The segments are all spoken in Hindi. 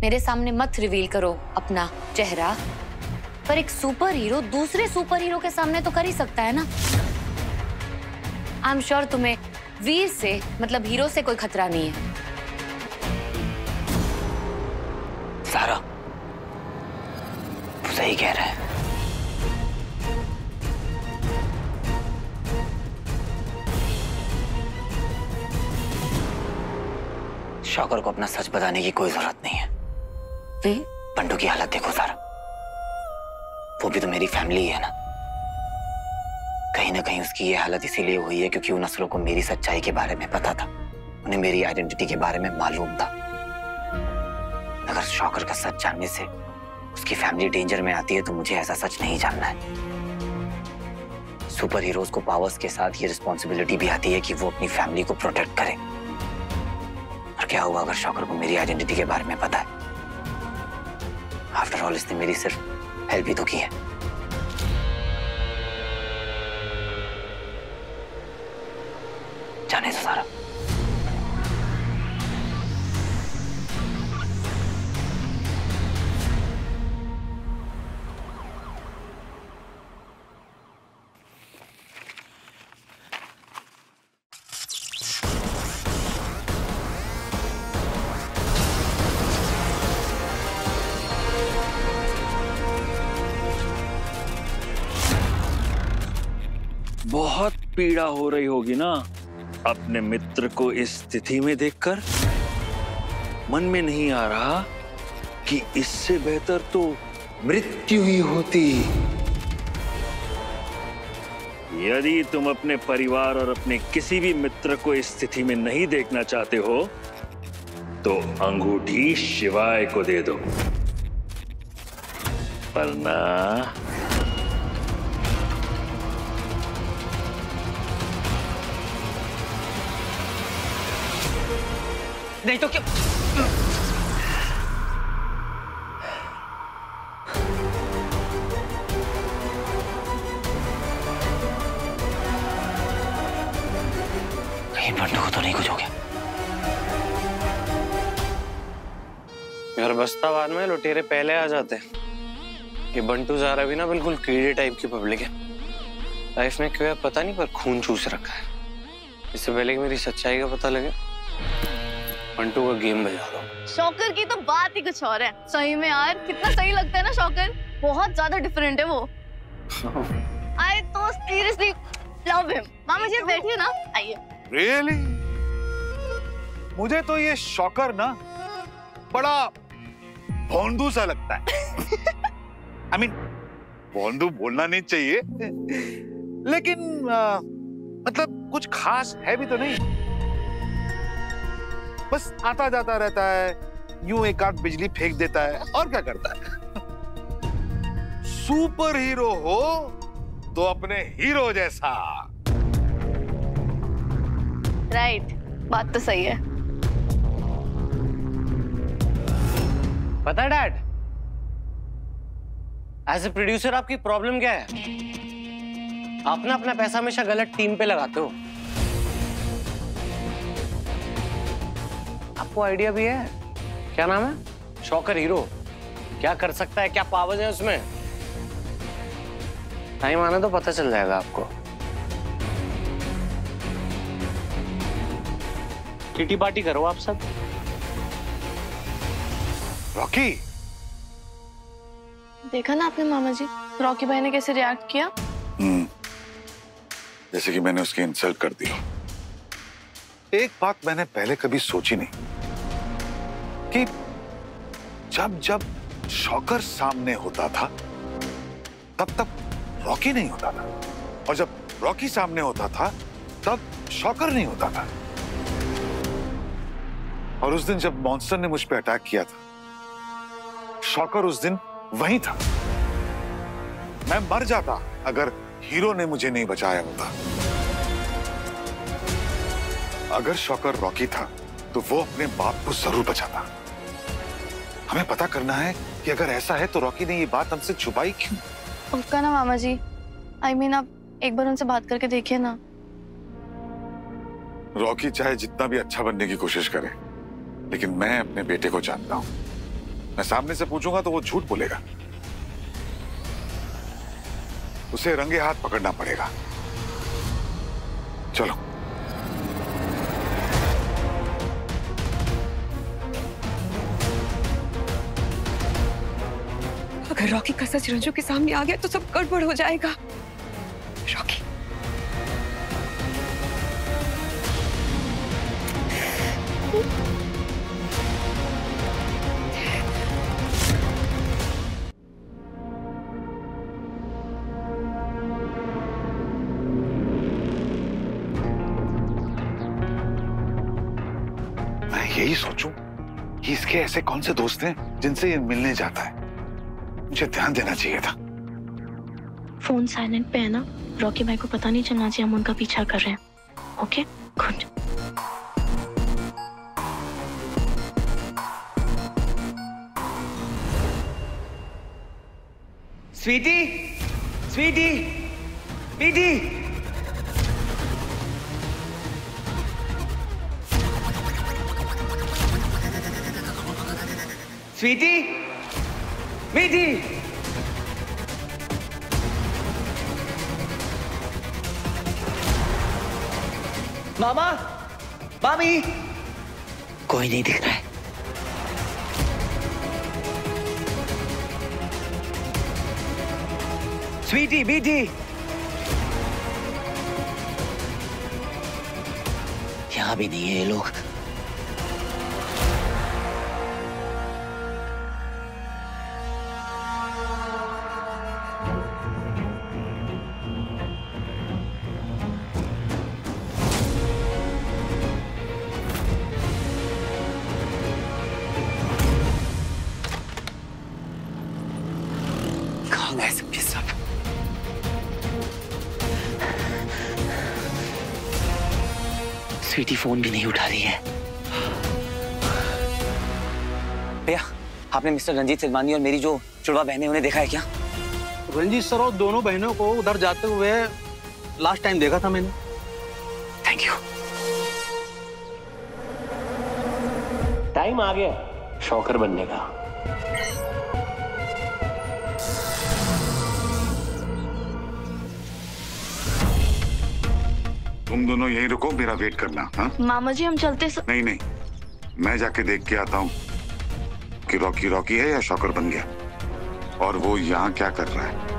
मेरे सामने मत रिवील करो अपना चेहरा, पर एक सुपर हीरो दूसरे सुपर हीरो के सामने तो कर ही सकता है ना। आई एम श्योर तुम्हें वीर से मतलब हीरो से कोई खतरा नहीं है। सारा सही कह रहा है। शौकर को अपना सच बताने की कोई जरूरत नहीं है। बंटू की हालत देखो सारा, वो भी तो मेरी फैमिली है ना। कहीं ना कहीं उसकी ये हालत इसीलिए हुई है क्योंकि उन असलों को मेरी सच्चाई के बारे में पता था, उन्हें मेरी आइडेंटिटी के बारे में मालूम था। अगर शौकर का सच जानने से उसकी फैमिली डेंजर में आती है तो मुझे ऐसा सच नहीं जानना है। सुपर हीरोज को पावर्स के साथ ये रिस्पॉन्सिबिलिटी भी आती है कि वो अपनी फैमिली को प्रोटेक्ट करे। और क्या हुआ अगर शौकर को मेरी आइडेंटिटी के बारे में पता है? आफ्टर ऑल इसने मेरी सिर्फ हेल्प ही तो की है। जाने दो सारा। बहुत पीड़ा हो रही होगी ना अपने मित्र को इस स्थिति में देखकर। मन में नहीं आ रहा कि इससे बेहतर तो मृत्यु ही होती। यदि तुम अपने परिवार और अपने किसी भी मित्र को इस स्थिति में नहीं देखना चाहते हो तो अंगूठी शिवाय को दे दो, वरना नहीं तो क्या? कहीं बंटू को तो नहीं कुछ हो गया? यार बस्ताबाद में लुटेरे पहले आ जाते हैं। ये बंटू ज़ारा भी ना बिल्कुल कीड़े टाइप की पब्लिक है। लाइफ में क्यों है पता नहीं, पर खून चूस रखा है। इससे पहले कि मेरी सच्चाई का पता लगे बंटू का गेम बजा दो। शौकर की तो बात ही कुछ और है। सही में यार कितना सही लगता है ना शौकर, बहुत ज्यादा डिफरेंट है वो। आई तो सीरियसली लव हिम। मामा जी बैठिए ना, आइए। रियली? मुझे तो ये शौकर ना बड़ा भोंदू सा लगता है। आई मीन भोंदू बोलना नहीं चाहिए, लेकिन मतलब कुछ खास है भी तो नहीं। बस आता जाता रहता है, यूं एक आध बिजली फेंक देता है और क्या करता है। सुपर हीरो हो तो अपने हीरो जैसा। राइट, बात तो सही है। पता है डैड, एज ए प्रोड्यूसर आपकी प्रॉब्लम क्या है? आप ना अपना पैसा हमेशा गलत टीम पे लगाते हो। आपको आइडिया भी है? क्या नाम है? शौकर हीरो। क्या कर सकता है, क्या पावर्स है उसमें? टाइम आने तो पता चल जाएगा आपको। किटी पार्टी करो आप सब। रॉकी, देखा ना आपने मामा जी, रॉकी भाई ने कैसे रिएक्ट किया? जैसे कि मैंने उसकी इंसल्ट कर दी हो। एक बात मैंने पहले कभी सोची नहीं कि जब जब शौकर सामने होता था तब तब रॉकी नहीं होता था, और जब रॉकी सामने होता था तब शौकर नहीं होता था। और उस दिन जब मॉन्स्टर ने मुझ पे अटैक किया था, शौकर उस दिन वहीं था। मैं मर जाता अगर हीरो ने मुझे नहीं बचाया होता। अगर शौकर रॉकी था तो वो अपने बाप को जरूर बचाता। हमें पता करना है कि अगर ऐसा है तो रॉकी ने ये बात हमसे छुपाई क्यों? उसका ना मामा जी, आई मीन आप एक बार उनसे बात करके देखिए ना। रॉकी चाहे जितना भी अच्छा बनने की कोशिश करे, लेकिन मैं अपने बेटे को जानता हूं। मैं सामने से पूछूंगा तो वो झूठ बोलेगा। उसे रंगे हाथ पकड़ना पड़ेगा। चलो। अगर रॉकी का सच रंजू के सामने आ गया तो सब गड़बड़ हो जाएगा। रॉकी, मैं यही सोचूं कि इसके ऐसे कौन से दोस्त हैं जिनसे ये मिलने जाता है। मुझे ध्यान देना चाहिए था। फोन साइलेंट पे है ना, रॉकी भाई को पता नहीं चलना चाहिए हम उनका पीछा कर रहे हैं। Okay, good. स्वीटी, स्वीटी, स्वीटी। स्वीटी, स्वीटी। मामा, मामी। कोई नहीं दिख रहा है। स्वीटी, बीटी। यहाँ भी नहीं है ये लोग। कहाँ गए सब के सब? स्वीटी फोन भी नहीं उठा रही है। भैया, आपने मिस्टर रंजीत सिलवानी और मेरी जो जुड़वा बहनें उन्हें देखा है क्या? रंजीत सर और दोनों बहनों को उधर जाते हुए लास्ट टाइम देखा था मैंने। Thank you. टाइम आ गया शॉकर बनने का। तुम दोनों यहीं रुको, मेरा वेट करना। हाँ? मामा जी हम चलते नहीं नहीं, मैं जाके देख के आता हूँ कि रॉकी रॉकी है या शॉकर बन गया, और वो यहाँ क्या कर रहा है।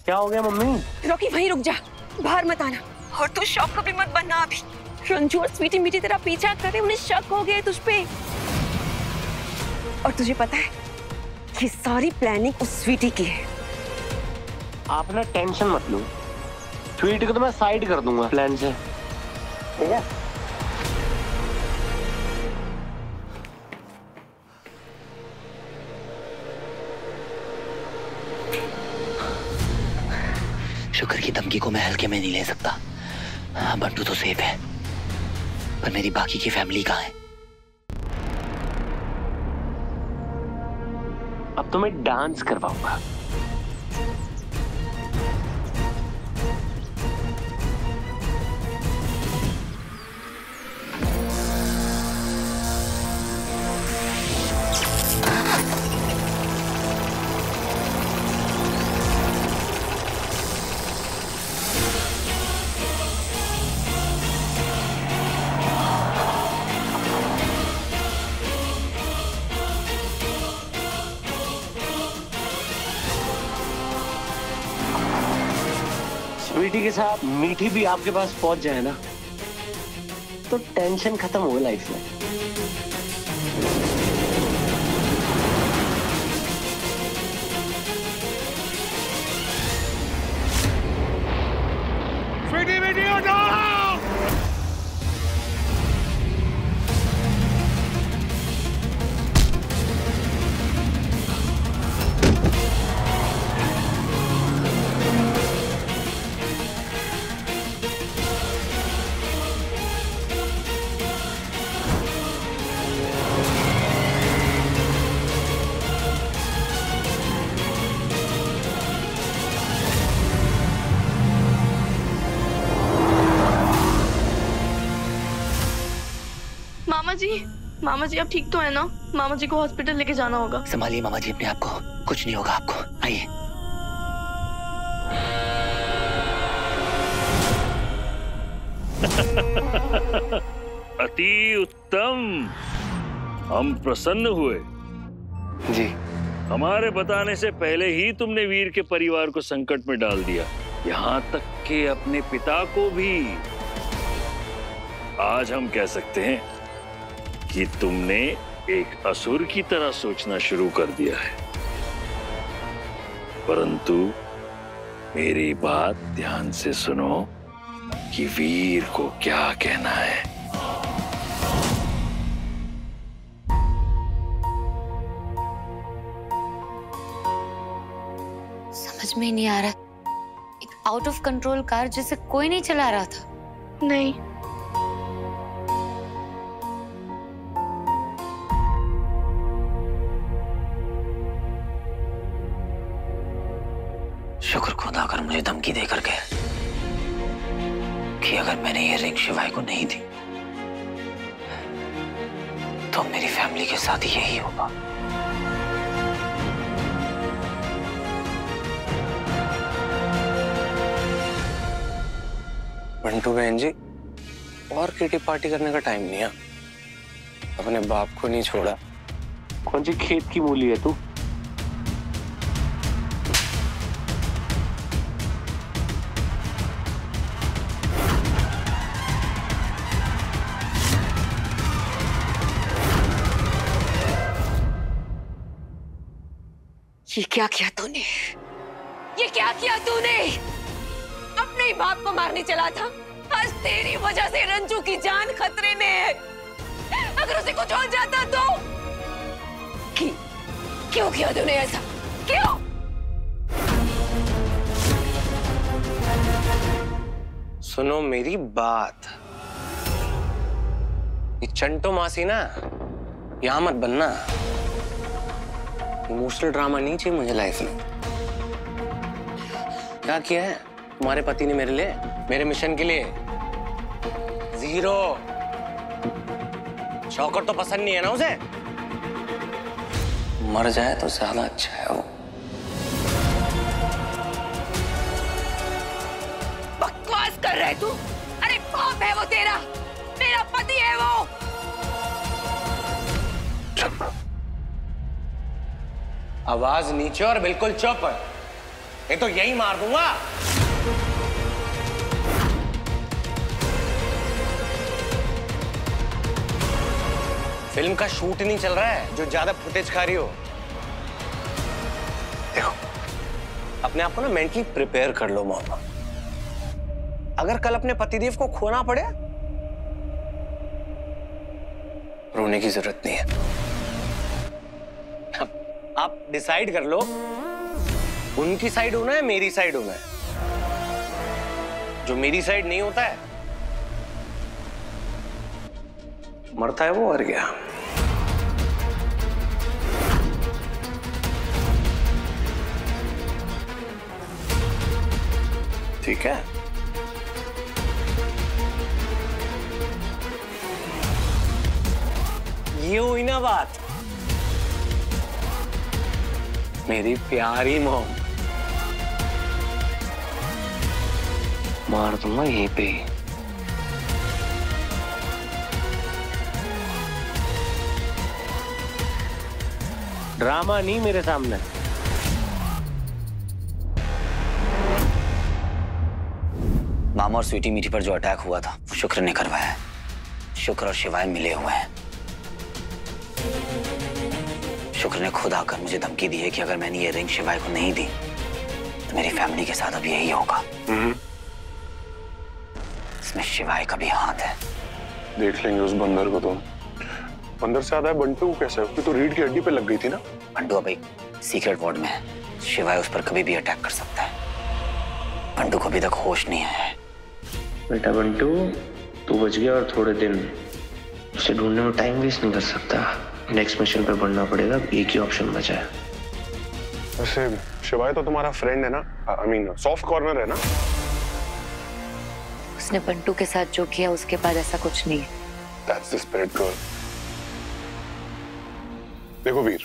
क्या हो गया मम्मी? रॉकी वहीं रुक जा, बाहर मत आना। और तू शॉक कभी मत बनना अभी। रंजू और स्वीटी मीठी तेरा पीछा करे, उन्हें शक हो गया तुझ पे। और तुझे पता है ये सारी प्लानिंग उस स्वीटी की है। आप ना टेंशन मत लो, स्वीटी को तो मैं साइड कर दूंगा प्लान से, ठीक है? शुक्र की धमकी को मैं हल्के में नहीं ले सकता। हाँ, बंटू तो सेफ है, पर मेरी बाकी की फैमिली कहाँ है? अब तो मैं डांस करवाऊंगा। स्वीटी के साथ मीठी भी आपके पास पहुंच जाए ना, तो टेंशन खत्म हो लाइफ में। स्वीटी वीडियो डालो। मामा जी आप ठीक तो है ना? मामा जी को हॉस्पिटल लेके जाना होगा। संभालिए मामा जी अपने आप को, कुछ नहीं होगा आपको, आइए। अति उत्तम, हम प्रसन्न हुए जी। हमारे बताने से पहले ही तुमने वीर के परिवार को संकट में डाल दिया, यहाँ तक कि अपने पिता को भी। आज हम कह सकते हैं कि तुमने एक असुर की तरह सोचना शुरू कर दिया है। परंतु मेरी बात ध्यान से सुनो कि वीर को क्या कहना है। समझ में नहीं आ रहा, एक आउट ऑफ कंट्रोल कार जिसे कोई नहीं चला रहा था। नहीं, शुक्र खुदा अगर मुझे धमकी देकर के कि अगर मैंने ये रिंग शिवाय को नहीं दी तो मेरी फैमिली के साथ यही होगा। बंटू बहन जी, और किटी पार्टी करने का टाइम नहीं है। अपने बाप को नहीं छोड़ा। कौन सी खेत की मूली है तू? ये क्या किया तूने? ये क्या किया तूने? अपने ही बाप को मारने चला था। आज तेरी वजह से रंजू की जान खतरे में है। अगर उसे कुछ हो जाता तो? क्यों किया तूने ऐसा? क्यों? सुनो मेरी बात, ये चंटो मासी ना यहाँ मत बनना। इमोशनल ड्रामा नहीं चाहिए मुझे लाइफ में। क्या किया है तुम्हारे पति ने मेरे लिए, मेरे मिशन के लिए? जीरो। शौकर तो पसंद नहीं है ना उसे? मर जाए तो ज्यादा अच्छा है वो। बकवास कर रहा है तू? अरे बाप है वो तेरा, मेरा पति है वो। चुप, आवाज नीचे और बिल्कुल चुप। ये तो यही मार दूंगा। फिल्म का शूट नहीं चल रहा है जो ज्यादा फुटेज खा रही हो। देखो, अपने आप को ना मेंटली प्रिपेयर कर लो मोहम्मद। अगर कल अपने पतिदेव को खोना पड़े, रोने की जरूरत नहीं है। आप डिसाइड कर लो, उनकी साइड होना है, मेरी साइड होना है। जो मेरी साइड नहीं होता है, मरता है वो, मर गया। ठीक है? ये हुई ना बात मेरी प्यारी मॉम। मार दूंगा यहीं पे ही। ड्रामा नहीं मेरे सामने। मामा और स्वीटी मीठी पर जो अटैक हुआ था वो शुक्र ने करवाया है। शुक्र और शिवाय मिले हुए हैं। शुक्र ने खुद आकर मुझे धमकी दी है कि अगर मैंने ये रिंग शिवाय को नहीं दी तो मेरी फैमिली के साथ अब यही होगा। इसमें शिवाय का भी हाथ है। देख लेंगे उस बंदर को। तुम बंदर से आता है बंटू कैसे? उसकी तो रीढ़ की हड्डी पे लग गई थी ना। बंटू अब एक सीक्रेट वार्ड में है। शिवाय उस पर कभी भी अटैक कर सकता है। बंटू को अभी तक होश नहीं आया है। बेटा बंटू, तू बच गया और थोड़े दिन उसे ढूंढने में टाइम वेस्ट नहीं कर सकता। नेक्स्ट मिशन पे बढ़ना पड़ेगा। एक ही ऑप्शन बचा है। वैसे शिवाय तो तुम्हारा फ्रेंड है ना? आई मीन सॉफ्ट कॉर्नर है ना? उसने बंटू के साथ जो किया उसके बाद ऐसा कुछ नहीं है। That's the spirit girl. देखो वीर,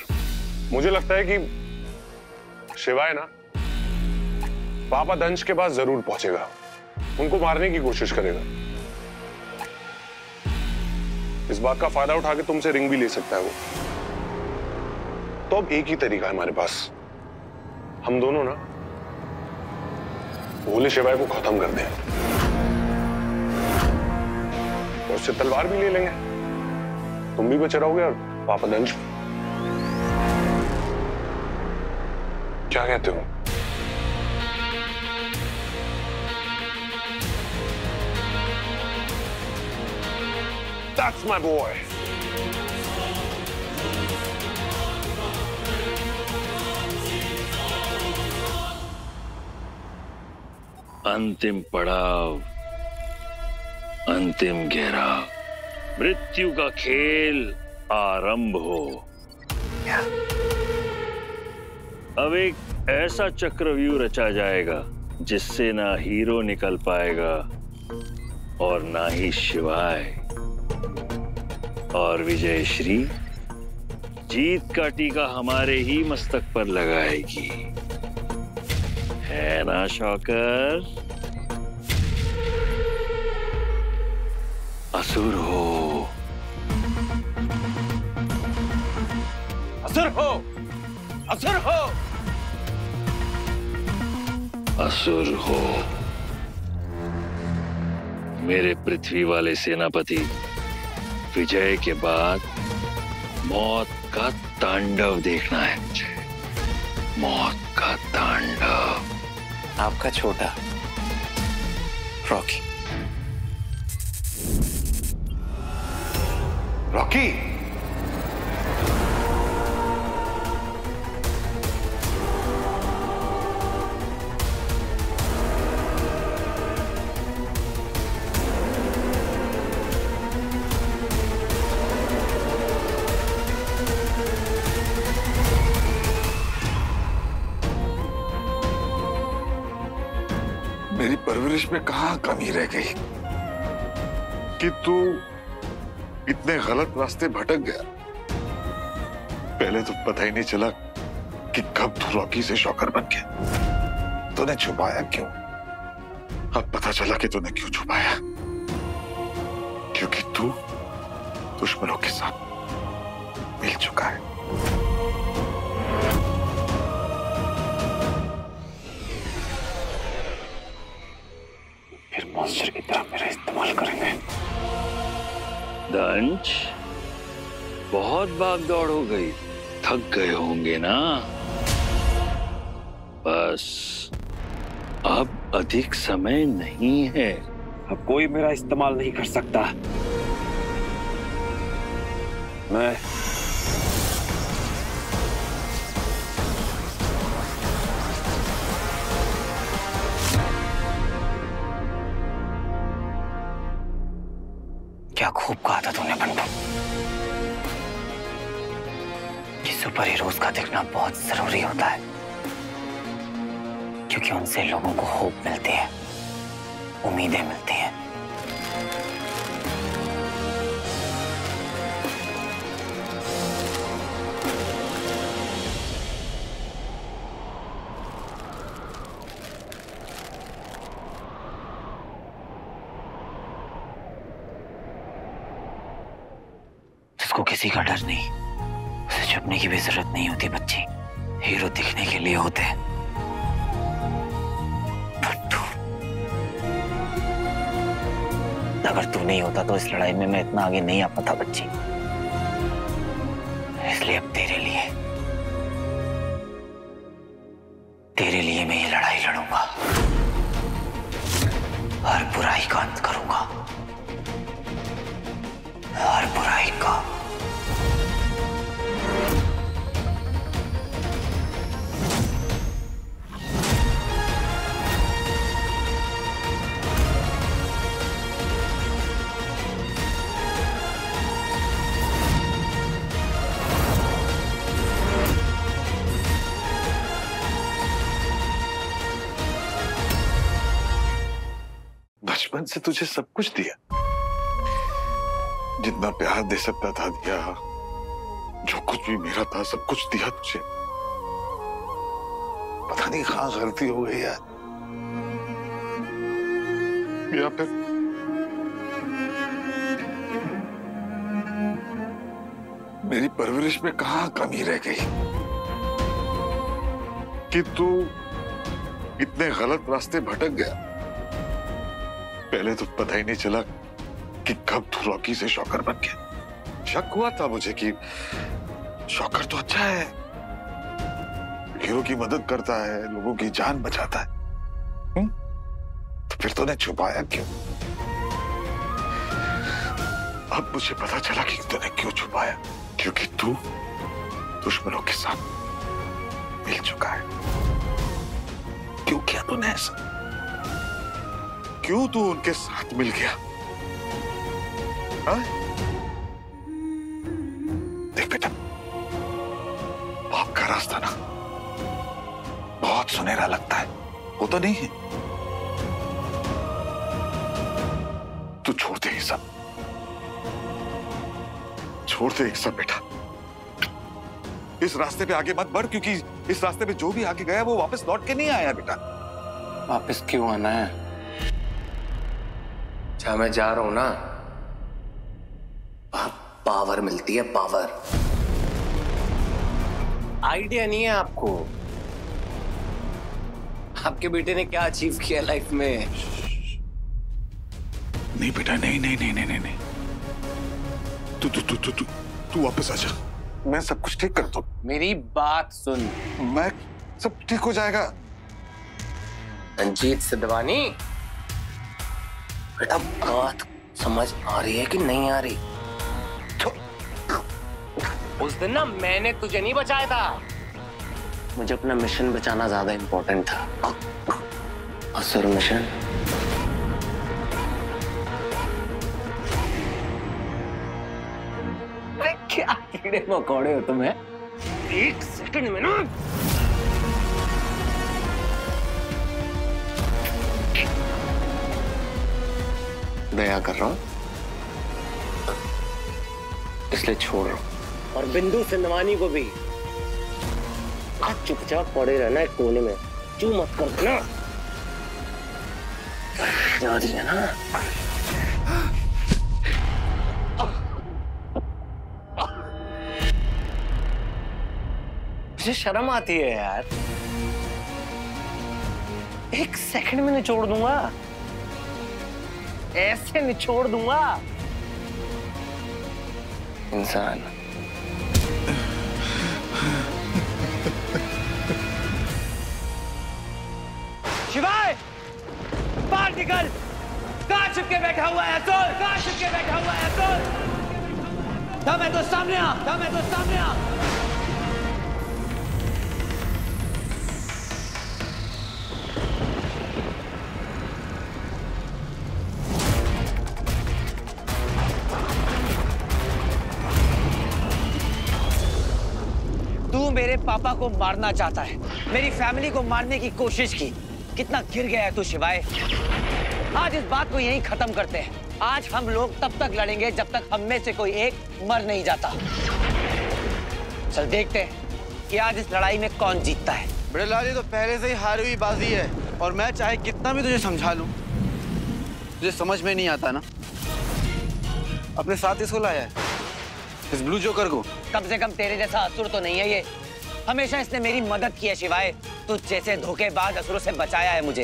मुझे लगता है कि शिवाय ना पापा दंश के पास जरूर पहुंचेगा, उनको मारने की कोशिश करेगा। इस बात का फायदा उठा के तुमसे रिंग भी ले सकता है वो। तो अब एक ही तरीका है हमारे पास, हम दोनों ना भोले शिवाय को खत्म कर दें और उससे तलवार भी ले लेंगे, तुम भी बचे रहोगे और पापा दंश। क्या कहते हो? That's my boy. अंतिम पड़ाव, अंतिम घेराव, मृत्यु का खेल आरंभ हो। अब एक ऐसा चक्रव्यूह रचा जाएगा जिससे ना हीरो निकल पाएगा और ना ही शिवाय, और विजयश्री जीत का टीका हमारे ही मस्तक पर लगाएगी, है ना शौकर? असुर हो, असुर हो, असुर हो, असुर हो। मेरे पृथ्वी वाले सेनापति, विजय के बाद मौत का तांडव देखना है मुझे, मौत का तांडव। आपका छोटा रॉकी। रॉकी, मेरी परवरिश में कहाँ कमी रह गई कि तू इतने गलत रास्ते भटक गया। पहले तो पता ही नहीं चला कि कब तू रॉकी से शौकर बन गया। तूने छुपाया क्यों? अब पता चला कि तूने क्यों छुपाया, क्योंकि तू दुश्मनों के साथ मिल चुका है। फिर मॉन्स्टर की तरह मेरा इस्तेमाल करेंगे। दंश, बहुत भाग दौड़ हो गई, थक गए होंगे ना? बस अब अधिक समय नहीं है। अब कोई मेरा इस्तेमाल नहीं कर सकता। मैं क्या खूब कहा था तूने बंटू, कि सुपर हीरोज का दिखना बहुत जरूरी होता है, क्योंकि उनसे लोगों को होप मिलती है, उम्मीदें मिलती हैं। जिसको किसी का डर नहीं, उसे छुपने की भी जरूरत नहीं होती बच्ची। हीरो दिखने के लिए होते हैं। अगर तू नहीं होता तो इस लड़ाई में मैं इतना आगे नहीं आ पाता बच्ची। इसलिए अब तेरे लिए मैं ये लड़ाई लड़ूंगा, हर बुराई का अंत करूंगा, हर बुराई का। बचपन से तुझे सब कुछ दिया, जितना प्यार दे सकता था दिया, जो कुछ भी मेरा था सब कुछ दिया तुझे। पता नहीं कहां गलती हो गई यार, या फिर मेरी परवरिश में कहां कमी रह गई कि तू इतने गलत रास्ते भटक गया। पहले तो पता ही नहीं चला कि कब तू रॉकी से शॉकर बन गया। शक हुआ था मुझे कि शॉकर तो अच्छा है, हीरो की मदद करता है, लोगों की जान बचाता है। तो फिर तूने छुपाया क्यों? अब मुझे पता चला कि तूने क्यों छुपाया, क्योंकि तू दुश्मनों के साथ मिल चुका है। क्यों किया तूने ऐसा? क्यों तू उनके साथ मिल गया? हाँ? देख बेटा, बाप का रास्ता ना बहुत सुनहरा लगता है, वो तो नहीं है। तू छोड़ दे ये सब, छोड़ दे ये सब बेटा। इस रास्ते पे आगे मत बढ़, क्योंकि इस रास्ते पे जो भी आगे गया वो वापस लौट के नहीं आया बेटा। वापस क्यों आना है? जहां मैं जा रहा हूं ना, वहां पावर मिलती है, पावर। आइडिया नहीं है आपको आपके बेटे ने क्या अचीव किया लाइफ में? नहीं बेटा, नहीं नहीं नहीं नहीं नहीं, तू तू तू तू तू वापस आ जा, मैं सब कुछ ठीक कर दूं। मेरी बात सुन, मैं सब ठीक हो जाएगा। रंजीत सिद्धवानी, बेटा बात समझ आ रही है कि नहीं आ रही? उस दिन ना मैंने तुझे नहीं बचाया था, मुझे अपना मिशन बचाना ज्यादा इंपॉर्टेंट था। असुर मिशन क्या कीड़े मकोड़े हो तुम्हें? एक सेकंड में ना दया कर रहा हूं, इसलिए छोड़ रहा हूं। और बिंदु सिंधवानी को भी आज चुपचाप पड़े रहना एक कोने में, चू मत कर देना। जा रही है ना? मुझे शर्म आती है यार, एक सेकंड में निचोड़ दूंगा, ऐसे निचोड़ दूंगा। इंसान शिवाय, बाहर निकल। कहां छिपके बैठा हुआ है असुर? कहां छिपके बैठा हुआ है असुर? दम तो सामने आ, दम तो सामने आ। तू मेरे पापा को मारना चाहता है, मेरी फैमिली को मारने की कोशिश की। कितना गिर गया है तू शिवाय। आज इस बात को यहीं खत्म करते हैं। आज हम लोग तब तक लड़ेंगे जब तक हम में से कोई एक मर नहीं जाता। चल देखते हैं कि आज इस लड़ाई में कौन जीतता है। बड़े लाल, ये तो पहले से ही हारी हुई बाजी है, और मैं चाहे कितना भी तुझे समझा लूं, तुझे समझ में नहीं आता ना। अपने साथ इसको लाया है, इस ब्लू जोकर को। कम से कम तेरे जैसा असुर तो नहीं है ये। हमेशा इसने मेरी मदद की है शिवाय। तुझ जैसे धोखेबाज असुरों से बचाया है मुझे।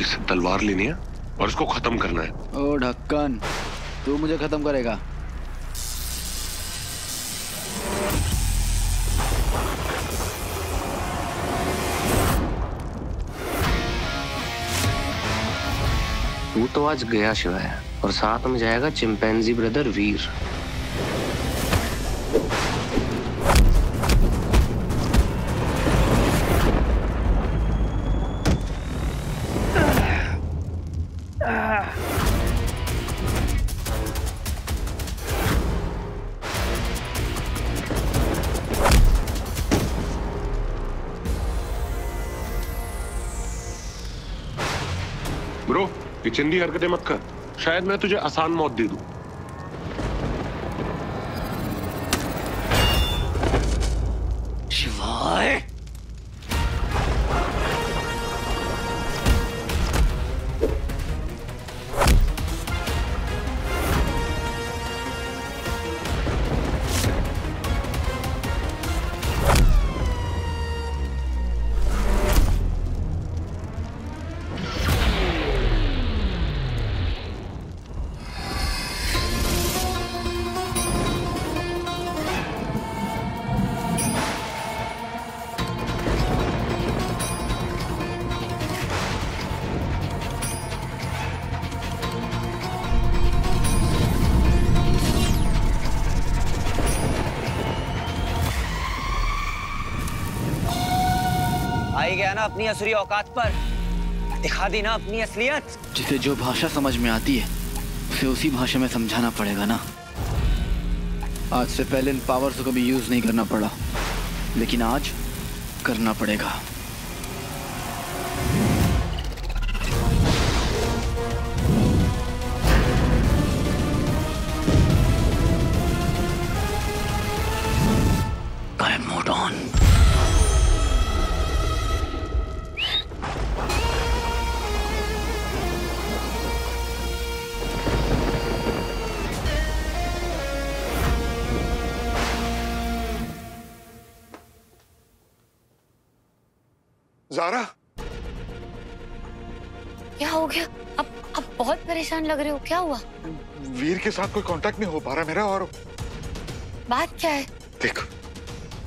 इससे तलवार लेनी है और इसको खत्म करना है। ओ ढक्कन, तू मुझे खत्म करेगा? तू तो आज गया शिवाय, और साथ में जाएगा चिंपैंजी ब्रदर वीर। ब्रो, ये चिंदी हरकतें मत कर, शायद मैं तुझे आसान मौत दे दूं। शिवाय। आई गया ना अपनी असुरी औकात पर, दिखा दी ना अपनी असलियत। जिसे जो भाषा समझ में आती है उसे उसी भाषा में समझाना पड़ेगा ना। आज से पहले इन पावर्स को कभी यूज नहीं करना पड़ा, लेकिन आज करना पड़ेगा। ज़ारा, क्या हो गया? अब बहुत परेशान लग रहे हो, क्या हुआ? वीर के साथ कोई कांटेक्ट नहीं हो पा रहा मेरा। और बात क्या है? देख,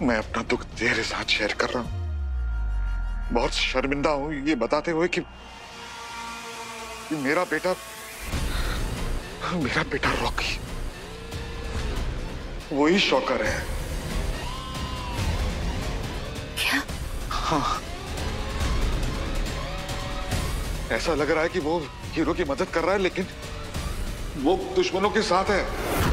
मैं अपना दुख तेरे साथ शेयर कर रहा हूँ। बहुत शर्मिंदा हूँ ये बताते हुए कि मेरा बेटा रॉकी वही शॉकर है। क्या? हाँ, ऐसा लग रहा है कि वो हीरो की मदद कर रहा है, लेकिन वो दुश्मनों के साथ है।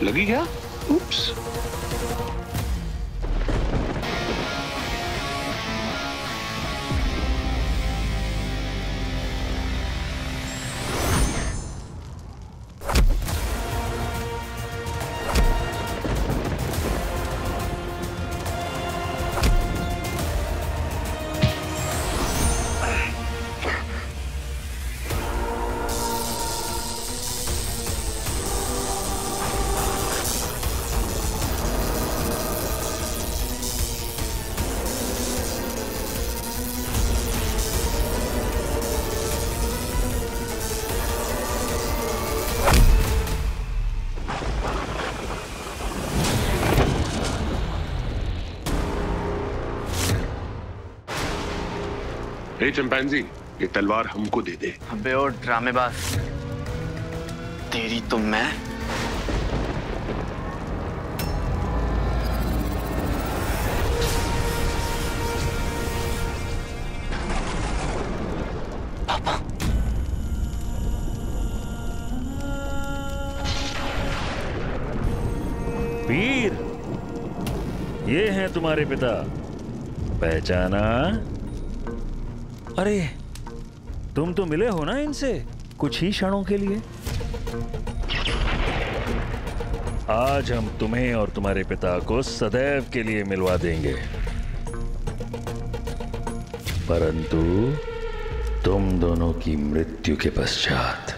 लगी क्या? उप्स। ए चिंपैंजी, ये तलवार हमको दे दे। अबे ओ ड्रामेबाज, तेरी तो मैं। पापा, वीर, ये हैं तुम्हारे पिता, पहचाना? अरे, तुम तो मिले हो ना इनसे कुछ ही क्षणों के लिए। आज हम तुम्हें और तुम्हारे पिता को सदैव के लिए मिलवा देंगे, परंतु तुम दोनों की मृत्यु के पश्चात।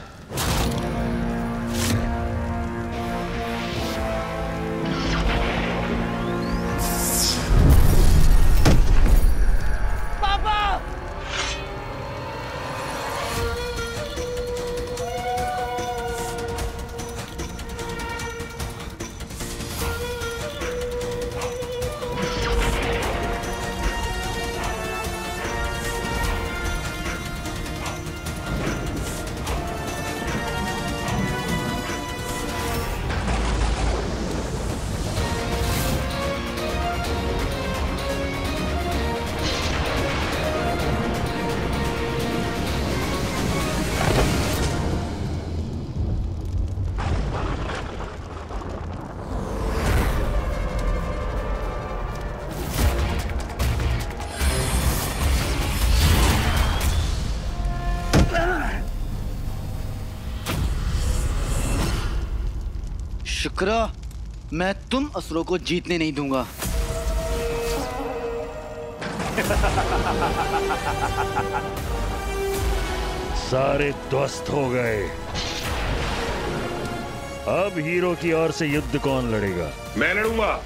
शुक्र, मैं तुम असुरों को जीतने नहीं दूंगा। सारे ध्वस्त हो गए। अब हीरो की ओर से युद्ध कौन लड़ेगा? मैं लड़ूंगा।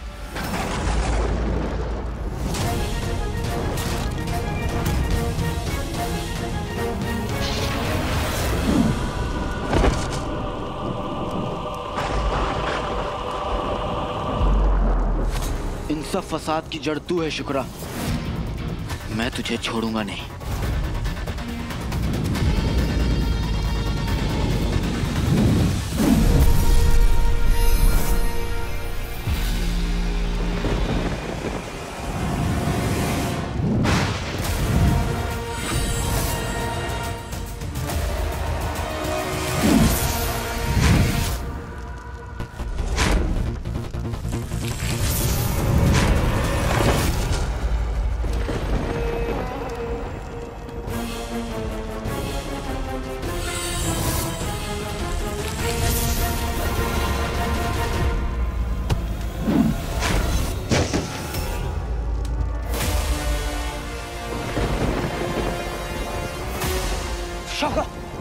इन सब फसाद की जड़ तू है शुक्रा, मैं तुझे छोड़ूंगा नहीं।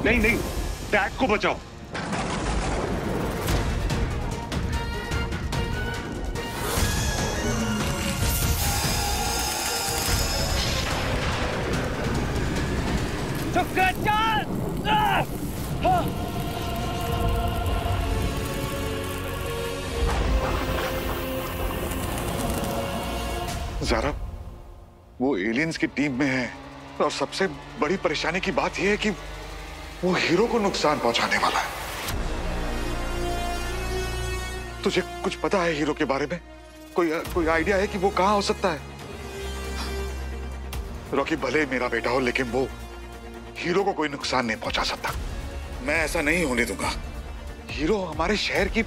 नहीं नहीं, डैड को बचाओ। ज़ारा, वो एलियंस की टीम में है और सबसे बड़ी परेशानी की बात यह है कि वो हीरो को नुकसान पहुंचाने वाला है। तुझे कुछ पता है हीरो के बारे में? कोई आइडिया है कि वो कहां हो सकता है? रॉकी भले मेरा बेटा हो, लेकिन वो हीरो को कोई नुकसान नहीं पहुंचा सकता। मैं ऐसा नहीं होने दूंगा। हीरो हमारे शहर की,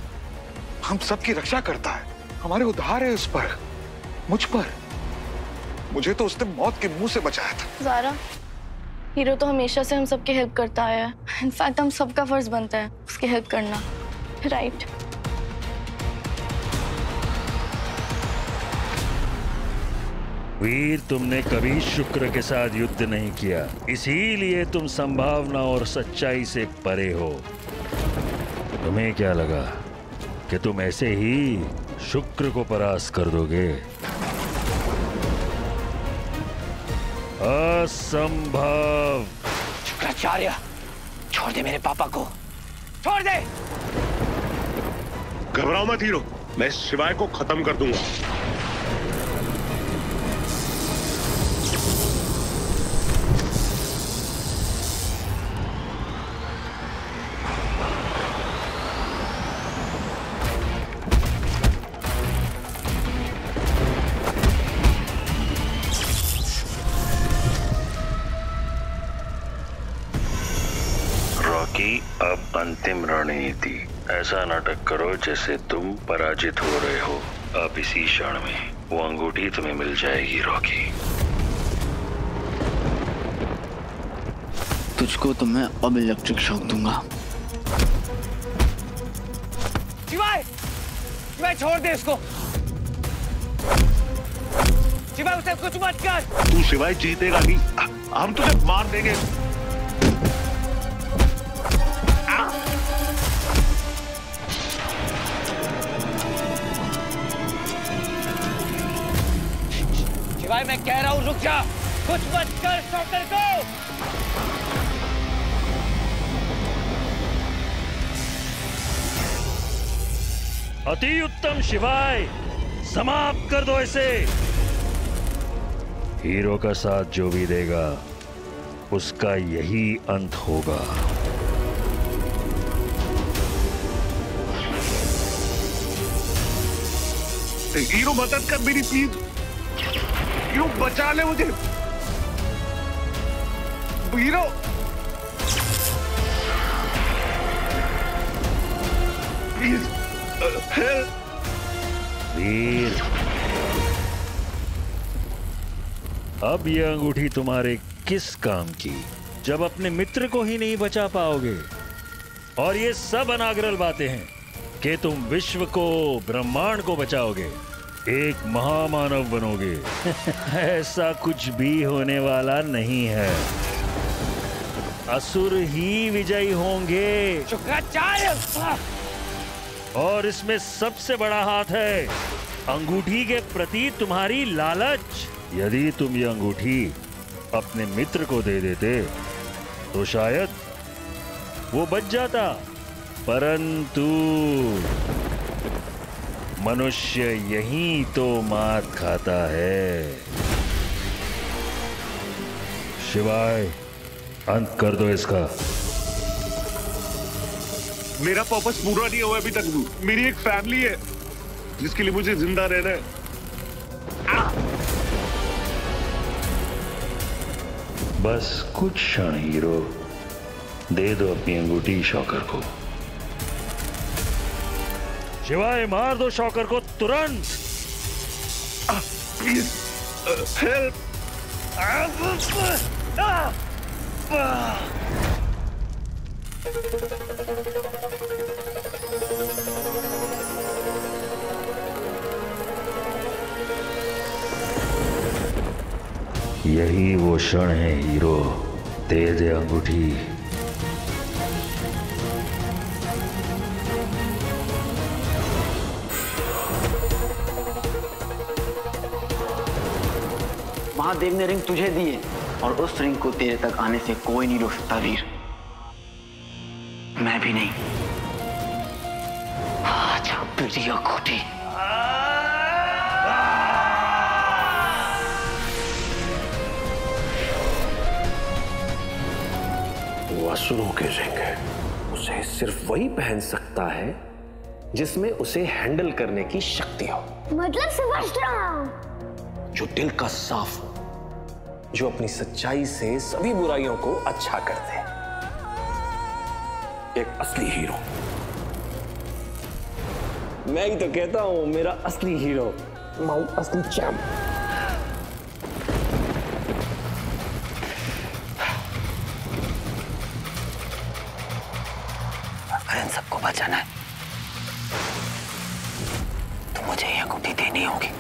हम सबकी रक्षा करता है। हमारे उधार है उस पर, मुझ पर। मुझे तो उसने मौत के मुंह से बचाया था। ज़ारा, हीरो तो हमेशा से हम सबके हेल्प करता आया है। इनफैक्ट हम सबका फर्ज बनता है उसकी हेल्प करना, राइट? वीर, तुमने कभी शुक्र के साथ युद्ध नहीं किया, इसीलिए तुम संभावना और सच्चाई से परे हो। तुम्हें क्या लगा कि तुम ऐसे ही शुक्र को परास्त कर दोगे? असंभव। शुक्राचार्य, छोड़ दे मेरे पापा को, छोड़ दे। घबराओ मत हीरो, मैं शिवाय को खत्म कर दूंगा। अब अंतिम रणनीति। ऐसा नाटक करो जैसे तुम पराजित हो रहे हो। अब इसी क्षण में वो अंगूठी तुम्हें मिल जाएगी रॉकी। तुझको तो मैं अब इलेक्ट्रिक शॉक दूंगा। शिवाय, शिवाय छोड़ दे इसको। शिवाय उसे कुछ मत कर। तू शिवाय जीतेगा नहीं, हम तुझे मार देंगे। शिवाय, मैं कह रहा हूं रुक जा, कुछ मत कर शॉकर को। अति उत्तम शिवाय, समाप्त कर दो इसे। हीरो का साथ जो भी देगा उसका यही अंत होगा। हीरो मदद कर मेरी, प्लीज। हीरो बचा ले मुझे। Hero, please help. वीर, अब ये अंगूठी तुम्हारे किस काम की, जब अपने मित्र को ही नहीं बचा पाओगे? और ये सब अनागरल बातें हैं। कि तुम विश्व को, ब्रह्मांड को बचाओगे, एक महामानव बनोगे। ऐसा कुछ भी होने वाला नहीं है। असुर ही विजयी होंगे। शुक्राचार्य। और इसमें सबसे बड़ा हाथ है अंगूठी के प्रति तुम्हारी लालच। यदि तुम ये अंगूठी अपने मित्र को दे देते तो शायद वो बच जाता, परंतु मनुष्य यही तो मात खाता है। शिवाय, अंत कर दो इसका। मेरा पर्पस पूरा नहीं हुआ अभी तक। मेरी एक फैमिली है जिसके लिए मुझे जिंदा रहना है। बस कुछ क्षण हीरो, दे दो अपनी अंगूठी शॉकर को। शिवाय, मार दो शॉकर को तुरंत। Please help. यही वो क्षण है हीरो, दे दे अंगूठी। महादेव ने रिंग तुझे दी है और उस रिंग को तेरे तक आने से कोई नहीं रोक सकता वीर। मैं भी नहीं। आजा पीढ़ी खोटी। वो असुरों की रिंग है। उसे सिर्फ वही पहन सकता है जिसमें उसे हैंडल करने की शक्ति हो। मतलब समझ रहा हूं। जो दिल का साफ हो, जो अपनी सच्चाई से सभी बुराइयों को अच्छा कर दे। एक असली हीरो। मैं ही तो कहता हूं, मेरा असली हीरो, माउ असली चैंप। अगर इन सबको बचाना है तो मुझे ये अंगूठी देनी होगी।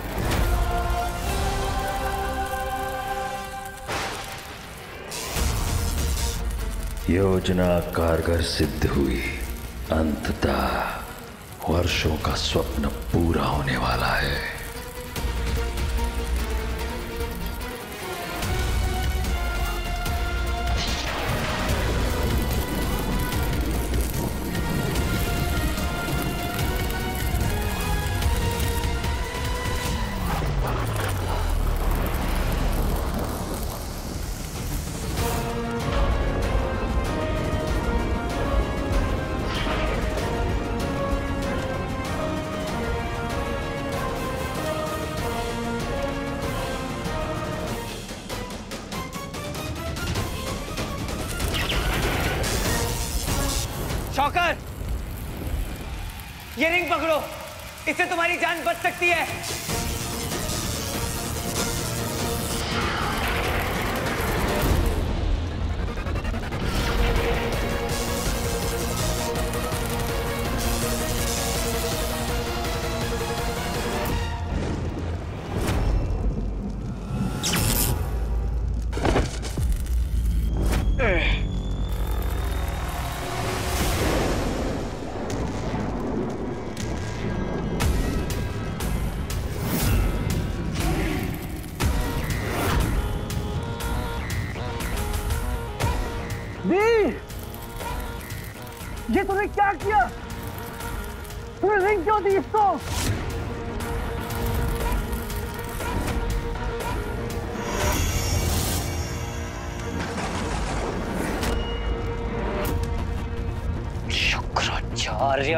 योजना कारगर सिद्ध हुई। अंततः वर्षों का स्वप्न पूरा होने वाला है। शॉकर, ये रिंग पकड़ो, इससे तुम्हारी जान बच सकती है। ये तूने क्या किया? तूने रिंग क्यों दी इसको? शुक्राचार्य।